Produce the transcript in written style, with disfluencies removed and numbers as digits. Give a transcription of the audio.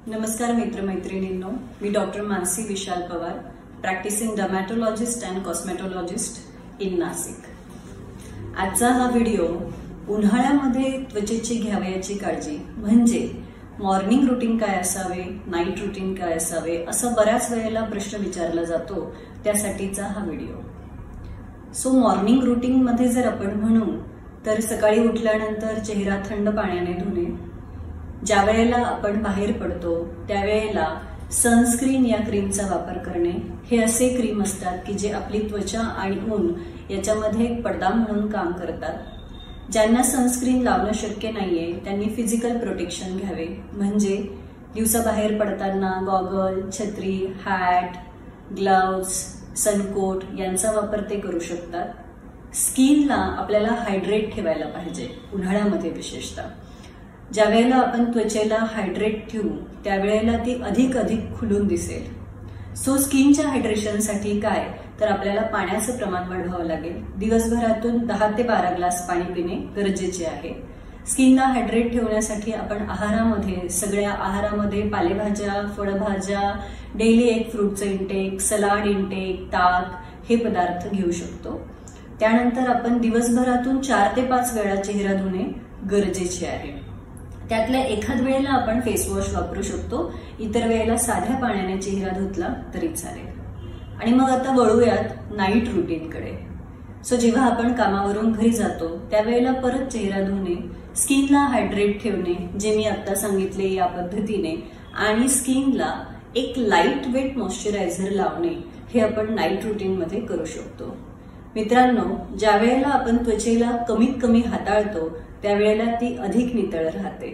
नमस्कार मित्रमैत्रिणींनो, मी doctor Mansi Vishal Pawar, practising dermatologist and cosmetologist in Nashik. आजचा हा व्हिडिओ उन्हाळ्यामध्ये त्वचेची घ्यावयाची काळजी म्हणजे मॉर्निंग रुटीन काय असावे, नाईट रुटीन काय असावे, असं बऱ्याच वेळेला प्रश्न विचारला जातो, त्यासाठीचा हा व्हिडिओ। सो मॉर्निंग रुटीन मध्ये जर आपण म्हणू तर सकाळी उठल्यानंतर चेहरा थंड पाण्याने धुणे, ज्या वेळेला आपण बाहेर पडतो त्यावेळेला सनस्क्रीन या क्रीमचा वापर करणे। हे असे क्रीम असतात की जे आपली त्वचा आणि ऊन याच्यामध्ये एक पडदा म्हणून काम करतात। ज्यांना सनस्क्रीन लावणं शक्य नाहीये त्यांनी फिजिकल प्रोटेक्शन घ्यावे, म्हणजे दिवसाबाहेर पडताना गॉगल, छत्री, हॅट, ग्लोव्ज, सनकोट यांचा वापर ते करू शकतात। स्किनला आपल्याला हायड्रेट ठेवायला पाहिजे उन्हाळ्यामध्ये विशेषतः। ज्या वेळेला आपण त्वचेला हायड्रेट ठेवू त्यावेळेला ती अधिक खुलून दिसेल। सो स्किनच्या हायड्रेशनसाठी काय तर आपल्याला पाण्याचं प्रमाण वाढवावं लागेल। दिवसभरातून 10 ते 12 ग्लास पाणी पिणे गरजेचे आहे। स्किनला हायड्रेट ठेवण्यासाठी आपण सगळ्या आहारामध्ये पालेभाज्या, फळभाज्या, डेली एक फ्रूटचं इंटेक, सलाड इंटेक, ताक हे पदार्थ घेऊ शकतो। त्यानंतर आपण दिवसभरातून 4 ते 5 वेळा चेहरा धुणे गरजेचे आहे। त्यातल्या एखाद वेळेला आपण फेस वॉश वापरू शकतो, इतर वेळेला साध्या पाण्याने चेहरा धुतला तरी चालेल। आणि मग आता वळूयात नाईट रुटीनकडे। सो जेव्हा आपण कामावरून घरी जातो त्यावेळेला परत चेहरा धुणे, स्किनला हायड्रेट ठेवणे जे मी आता सांगितले या पद्धतीने, आणि स्किनला एक लाईट वेट मॉइश्चरायझर लावणे हे आपण नाईट रुटीन मध्ये करू शकतो। मित्रांनो, ज्या वेळेला आपण त्वचेला कमीत कमी हाताळतो त्यावेळेला ती अधिक नितळ राहते।